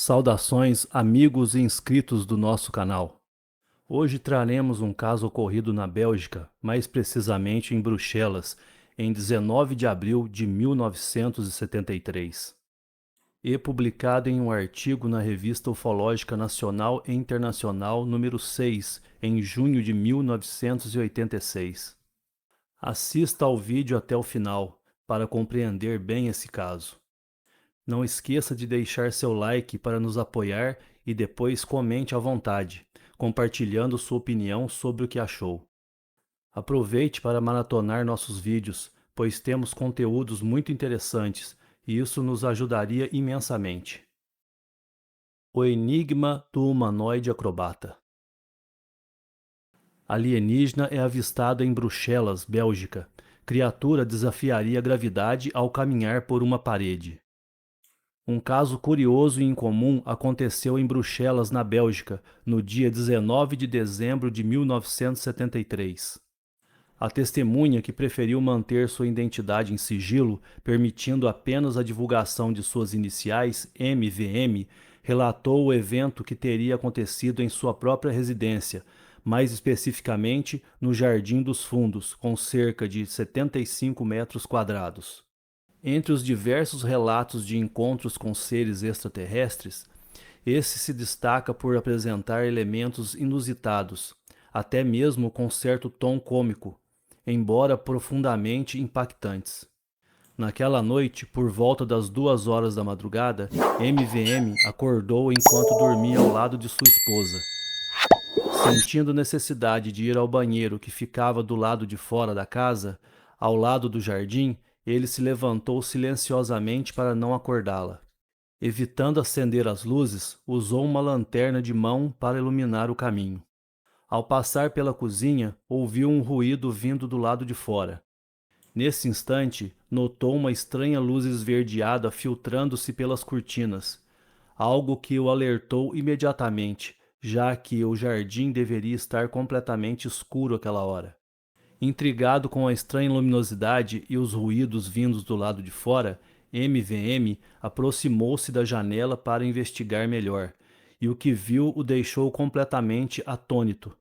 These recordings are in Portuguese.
Saudações, amigos e inscritos do nosso canal. Hoje traremos um caso ocorrido na Bélgica, mais precisamente em Bruxelas, em 19 de abril de 1973, e publicado em um artigo na Revista Ufológica Nacional e Internacional número 6, em junho de 1986. Assista ao vídeo até o final para compreender bem esse caso. Não esqueça de deixar seu like para nos apoiar e depois comente à vontade, compartilhando sua opinião sobre o que achou. Aproveite para maratonar nossos vídeos, pois temos conteúdos muito interessantes e isso nos ajudaria imensamente. O enigma do humanoide acrobata. Alienígena é avistado em Bruxelas, Bélgica. Criatura desafiaria a gravidade ao caminhar por uma parede. Um caso curioso e incomum aconteceu em Bruxelas, na Bélgica, no dia 19 de dezembro de 1973. A testemunha, que preferiu manter sua identidade em sigilo, permitindo apenas a divulgação de suas iniciais, MVM, relatou o evento que teria acontecido em sua própria residência, mais especificamente no Jardim dos Fundos, com cerca de 75 metros quadrados. Entre os diversos relatos de encontros com seres extraterrestres, esse se destaca por apresentar elementos inusitados, até mesmo com certo tom cômico, embora profundamente impactantes. Naquela noite, por volta das 2 horas da madrugada, MVM acordou enquanto dormia ao lado de sua esposa. Sentindo necessidade de ir ao banheiro que ficava do lado de fora da casa, ao lado do jardim, ele se levantou silenciosamente para não acordá-la. Evitando acender as luzes, usou uma lanterna de mão para iluminar o caminho. Ao passar pela cozinha, ouviu um ruído vindo do lado de fora. Nesse instante, notou uma estranha luz esverdeada filtrando-se pelas cortinas, algo que o alertou imediatamente, já que o jardim deveria estar completamente escuro àquela hora. Intrigado com a estranha luminosidade e os ruídos vindos do lado de fora, MVM aproximou-se da janela para investigar melhor, e o que viu o deixou completamente atônito.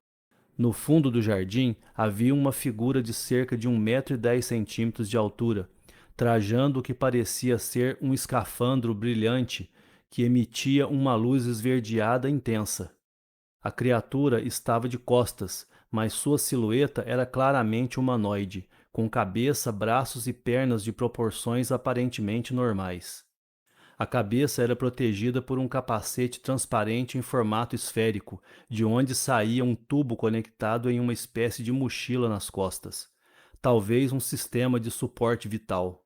No fundo do jardim havia uma figura de cerca de 1,10 m de altura, trajando o que parecia ser um escafandro brilhante que emitia uma luz esverdeada intensa. A criatura estava de costas, mas sua silhueta era claramente humanoide, com cabeça, braços e pernas de proporções aparentemente normais. A cabeça era protegida por um capacete transparente em formato esférico, de onde saía um tubo conectado em uma espécie de mochila nas costas, talvez um sistema de suporte vital.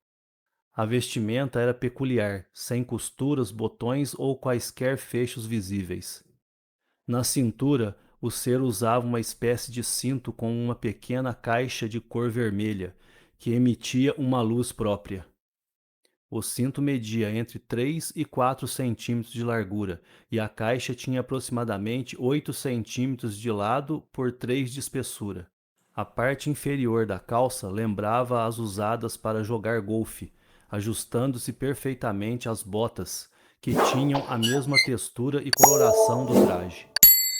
A vestimenta era peculiar, sem costuras, botões ou quaisquer fechos visíveis. Na cintura, o ser usava uma espécie de cinto com uma pequena caixa de cor vermelha, que emitia uma luz própria. O cinto media entre 3 e 4 centímetros de largura, e a caixa tinha aproximadamente 8 centímetros de lado por 3 de espessura. A parte inferior da calça lembrava as usadas para jogar golfe, ajustando-se perfeitamente às botas, que tinham a mesma textura e coloração do traje.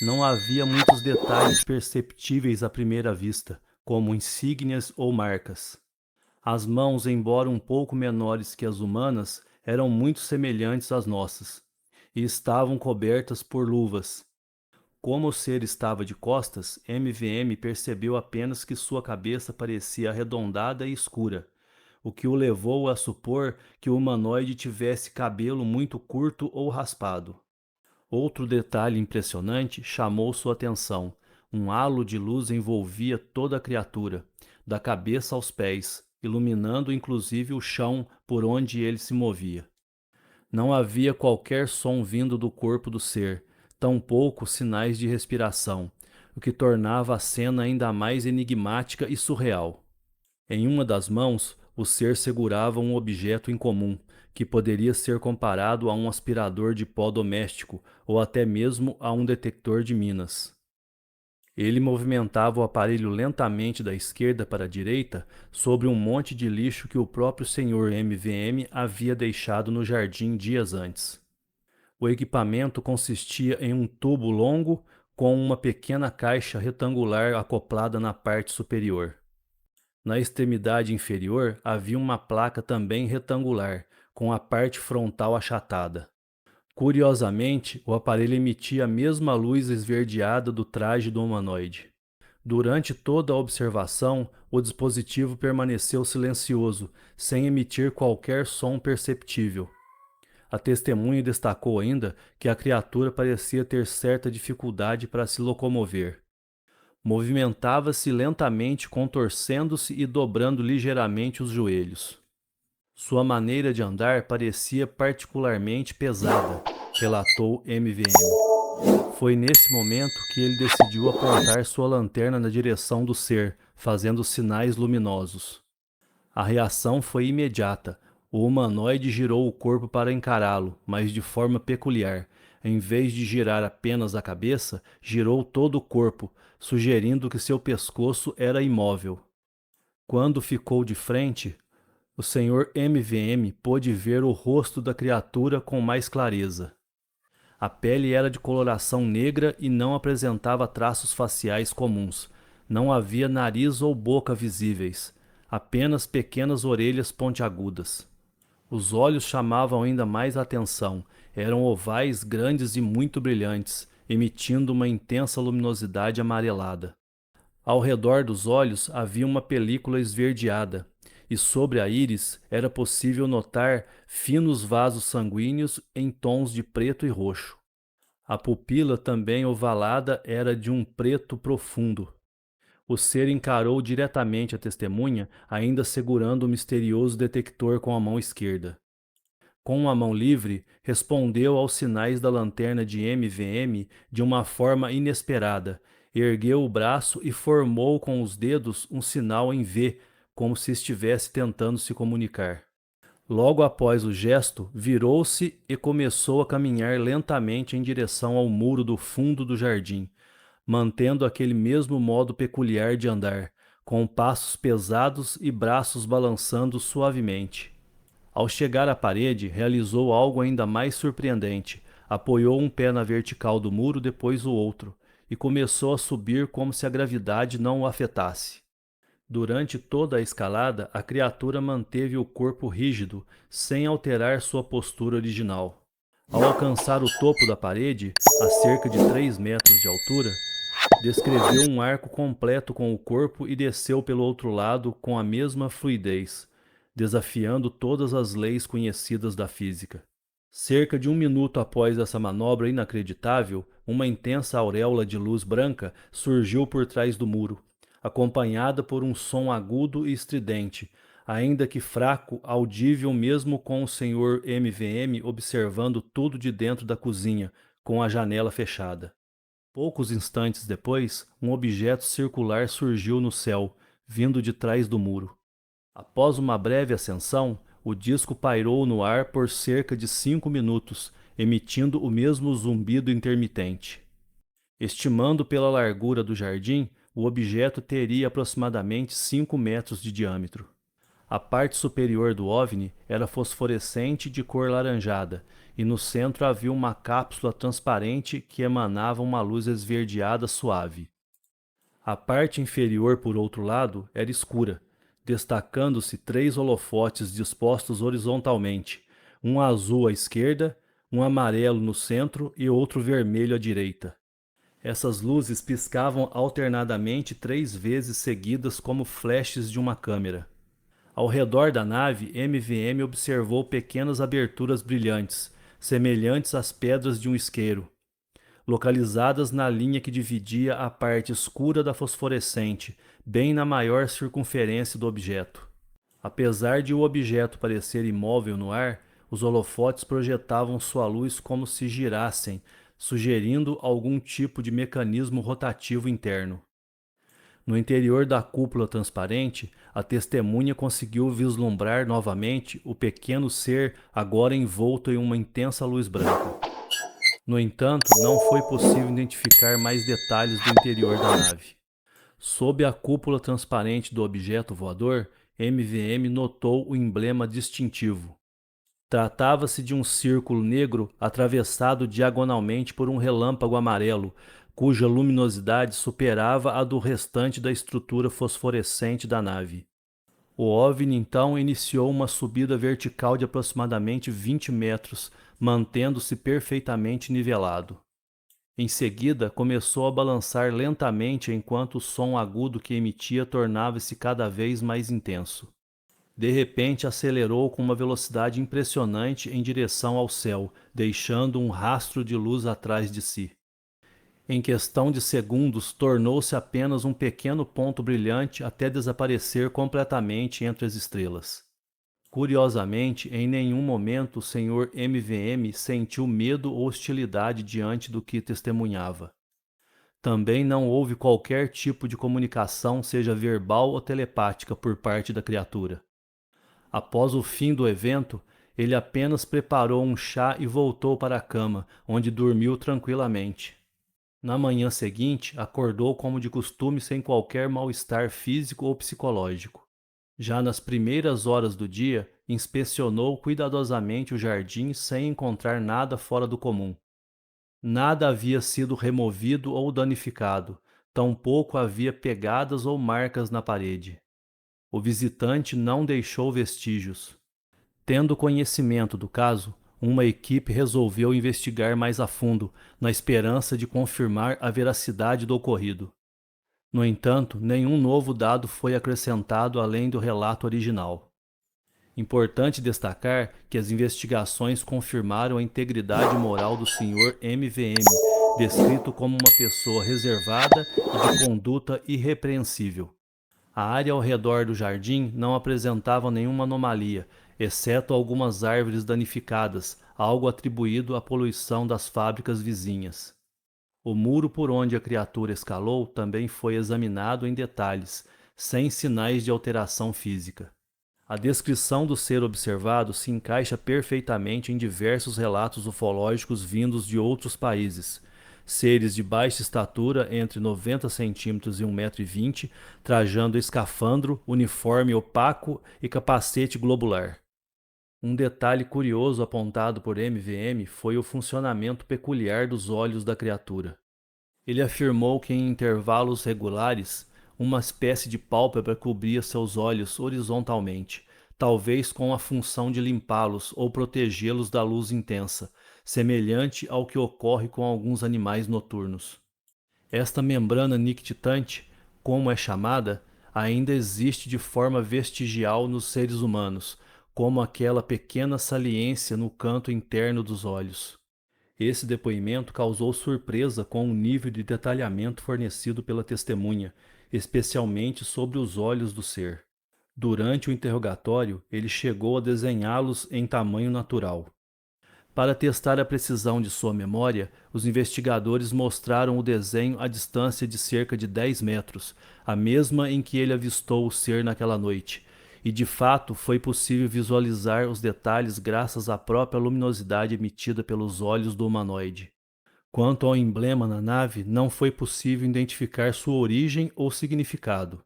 Não havia muitos detalhes perceptíveis à primeira vista, como insígnias ou marcas. As mãos, embora um pouco menores que as humanas, eram muito semelhantes às nossas, e estavam cobertas por luvas. Como o ser estava de costas, MVM percebeu apenas que sua cabeça parecia arredondada e escura, o que o levou a supor que o humanoide tivesse cabelo muito curto ou raspado. Outro detalhe impressionante chamou sua atenção. Um halo de luz envolvia toda a criatura, da cabeça aos pés, iluminando inclusive o chão por onde ele se movia. Não havia qualquer som vindo do corpo do ser, tampouco sinais de respiração, o que tornava a cena ainda mais enigmática e surreal. Em uma das mãos, o ser segurava um objeto incomum, que poderia ser comparado a um aspirador de pó doméstico ou até mesmo a um detector de minas. Ele movimentava o aparelho lentamente da esquerda para a direita sobre um monte de lixo que o próprio Sr. MVM havia deixado no jardim dias antes. O equipamento consistia em um tubo longo com uma pequena caixa retangular acoplada na parte superior. Na extremidade inferior havia uma placa também retangular, com a parte frontal achatada. Curiosamente, o aparelho emitia a mesma luz esverdeada do traje do humanoide. Durante toda a observação, o dispositivo permaneceu silencioso, sem emitir qualquer som perceptível. A testemunha destacou ainda que a criatura parecia ter certa dificuldade para se locomover. Movimentava-se lentamente, contorcendo-se e dobrando ligeiramente os joelhos. Sua maneira de andar parecia particularmente pesada, relatou MVM. Foi nesse momento que ele decidiu apontar sua lanterna na direção do ser, fazendo sinais luminosos. A reação foi imediata. O humanoide girou o corpo para encará-lo, mas de forma peculiar. Em vez de girar apenas a cabeça, girou todo o corpo, sugerindo que seu pescoço era imóvel. Quando ficou de frente, o Sr. MVM pôde ver o rosto da criatura com mais clareza. A pele era de coloração negra e não apresentava traços faciais comuns. Não havia nariz ou boca visíveis, apenas pequenas orelhas pontiagudas. Os olhos chamavam ainda mais a atenção. Eram ovais, grandes e muito brilhantes, emitindo uma intensa luminosidade amarelada. Ao redor dos olhos havia uma película esverdeada, e sobre a íris era possível notar finos vasos sanguíneos em tons de preto e roxo. A pupila, também ovalada, era de um preto profundo. O ser encarou diretamente a testemunha, ainda segurando o misterioso detector com a mão esquerda. Com a mão livre, respondeu aos sinais da lanterna de MVM de uma forma inesperada. Ergueu o braço e formou com os dedos um sinal em V, como se estivesse tentando se comunicar. Logo após o gesto, virou-se e começou a caminhar lentamente em direção ao muro do fundo do jardim, mantendo aquele mesmo modo peculiar de andar, com passos pesados e braços balançando suavemente. Ao chegar à parede, realizou algo ainda mais surpreendente. Apoiou um pé na vertical do muro, depois o outro, e começou a subir como se a gravidade não o afetasse. Durante toda a escalada, a criatura manteve o corpo rígido, sem alterar sua postura original. Ao alcançar o topo da parede, a cerca de 3 metros de altura, descreveu um arco completo com o corpo e desceu pelo outro lado com a mesma fluidez, desafiando todas as leis conhecidas da física. Cerca de 1 minuto após essa manobra inacreditável, uma intensa auréola de luz branca surgiu por trás do muro, acompanhada por um som agudo e estridente, ainda que fraco, audível mesmo com o Sr. MVM observando tudo de dentro da cozinha, com a janela fechada. Poucos instantes depois, um objeto circular surgiu no céu, vindo de trás do muro. Após uma breve ascensão, o disco pairou no ar por cerca de 5 minutos, emitindo o mesmo zumbido intermitente. Estimando pela largura do jardim, o objeto teria aproximadamente 5 metros de diâmetro. A parte superior do OVNI era fosforescente de cor laranjada, e no centro havia uma cápsula transparente que emanava uma luz esverdeada suave. A parte inferior, por outro lado, era escura, destacando-se 3 holofotes dispostos horizontalmente, um azul à esquerda, um amarelo no centro e outro vermelho à direita. Essas luzes piscavam alternadamente 3 vezes seguidas como flashes de uma câmera. Ao redor da nave, MVM observou pequenas aberturas brilhantes, semelhantes às pedras de um isqueiro, localizadas na linha que dividia a parte escura da fosforescente, bem na maior circunferência do objeto. Apesar de o objeto parecer imóvel no ar, os holofotes projetavam sua luz como se girassem, sugerindo algum tipo de mecanismo rotativo interno. No interior da cúpula transparente, a testemunha conseguiu vislumbrar novamente o pequeno ser agora envolto em uma intensa luz branca. No entanto, não foi possível identificar mais detalhes do interior da nave. Sob a cúpula transparente do objeto voador, MVM notou o emblema distintivo. Tratava-se de um círculo negro atravessado diagonalmente por um relâmpago amarelo, cuja luminosidade superava a do restante da estrutura fosforescente da nave. O OVNI então iniciou uma subida vertical de aproximadamente 20 metros, mantendo-se perfeitamente nivelado. Em seguida, começou a balançar lentamente enquanto o som agudo que emitia tornava-se cada vez mais intenso. De repente, acelerou com uma velocidade impressionante em direção ao céu, deixando um rastro de luz atrás de si. Em questão de segundos, tornou-se apenas um pequeno ponto brilhante até desaparecer completamente entre as estrelas. Curiosamente, em nenhum momento o Sr. MVM sentiu medo ou hostilidade diante do que testemunhava. Também não houve qualquer tipo de comunicação, seja verbal ou telepática, por parte da criatura. Após o fim do evento, ele apenas preparou um chá e voltou para a cama, onde dormiu tranquilamente. Na manhã seguinte, acordou como de costume sem qualquer mal-estar físico ou psicológico. Já nas primeiras horas do dia, inspecionou cuidadosamente o jardim sem encontrar nada fora do comum. Nada havia sido removido ou danificado, tampouco havia pegadas ou marcas na parede. O visitante não deixou vestígios. Tendo conhecimento do caso, uma equipe resolveu investigar mais a fundo, na esperança de confirmar a veracidade do ocorrido. No entanto, nenhum novo dado foi acrescentado além do relato original. Importante destacar que as investigações confirmaram a integridade moral do Sr. MVM, descrito como uma pessoa reservada e de conduta irrepreensível. A área ao redor do jardim não apresentava nenhuma anomalia, exceto algumas árvores danificadas, algo atribuído à poluição das fábricas vizinhas. O muro por onde a criatura escalou também foi examinado em detalhes, sem sinais de alteração física. A descrição do ser observado se encaixa perfeitamente em diversos relatos ufológicos vindos de outros países. Seres de baixa estatura, entre 90 centímetros e 1,20 m, trajando escafandro, uniforme opaco e capacete globular. Um detalhe curioso apontado por MVM foi o funcionamento peculiar dos olhos da criatura. Ele afirmou que em intervalos regulares, uma espécie de pálpebra cobria seus olhos horizontalmente, talvez com a função de limpá-los ou protegê-los da luz intensa, semelhante ao que ocorre com alguns animais noturnos. Esta membrana nictitante, como é chamada, ainda existe de forma vestigial nos seres humanos, como aquela pequena saliência no canto interno dos olhos. Esse depoimento causou surpresa com o nível de detalhamento fornecido pela testemunha, especialmente sobre os olhos do ser. Durante o interrogatório, ele chegou a desenhá-los em tamanho natural. Para testar a precisão de sua memória, os investigadores mostraram o desenho à distância de cerca de 10 metros, a mesma em que ele avistou o ser naquela noite, e de fato foi possível visualizar os detalhes graças à própria luminosidade emitida pelos olhos do humanoide. Quanto ao emblema na nave, não foi possível identificar sua origem ou significado.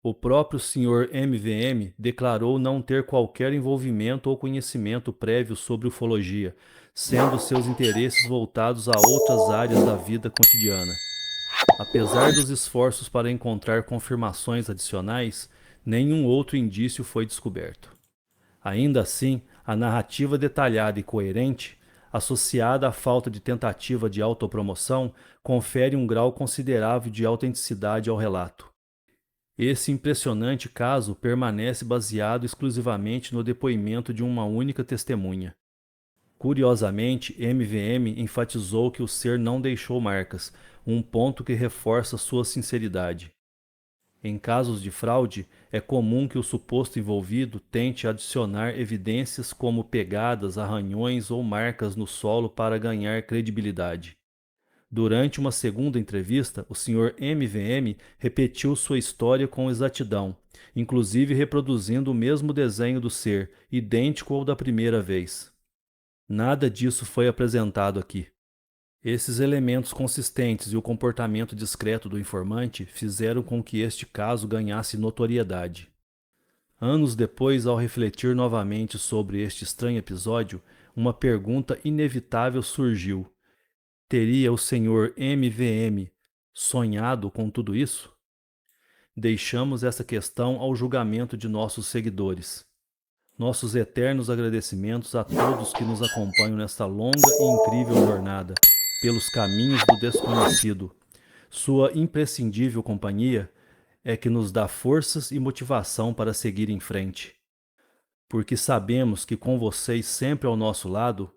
O próprio Sr. MVM declarou não ter qualquer envolvimento ou conhecimento prévio sobre ufologia, sendo seus interesses voltados a outras áreas da vida cotidiana. Apesar dos esforços para encontrar confirmações adicionais, nenhum outro indício foi descoberto. Ainda assim, a narrativa detalhada e coerente, associada à falta de tentativa de autopromoção, confere um grau considerável de autenticidade ao relato. Esse impressionante caso permanece baseado exclusivamente no depoimento de uma única testemunha. Curiosamente, MVM enfatizou que o ser não deixou marcas, um ponto que reforça sua sinceridade. Em casos de fraude, é comum que o suposto envolvido tente adicionar evidências como pegadas, arranhões ou marcas no solo para ganhar credibilidade. Durante uma segunda entrevista, o Sr. MVM repetiu sua história com exatidão, inclusive reproduzindo o mesmo desenho do ser, idêntico ao da primeira vez. Nada disso foi apresentado aqui. Esses elementos consistentes e o comportamento discreto do informante fizeram com que este caso ganhasse notoriedade. Anos depois, ao refletir novamente sobre este estranho episódio, uma pergunta inevitável surgiu: teria o Sr. MVM sonhado com tudo isso? Deixamos essa questão ao julgamento de nossos seguidores. Nossos eternos agradecimentos a todos que nos acompanham nesta longa e incrível jornada pelos caminhos do desconhecido. Sua imprescindível companhia é que nos dá forças e motivação para seguir em frente. Porque sabemos que com vocês sempre ao nosso lado,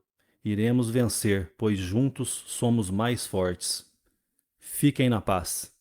iremos vencer, pois juntos somos mais fortes. Fiquem na paz.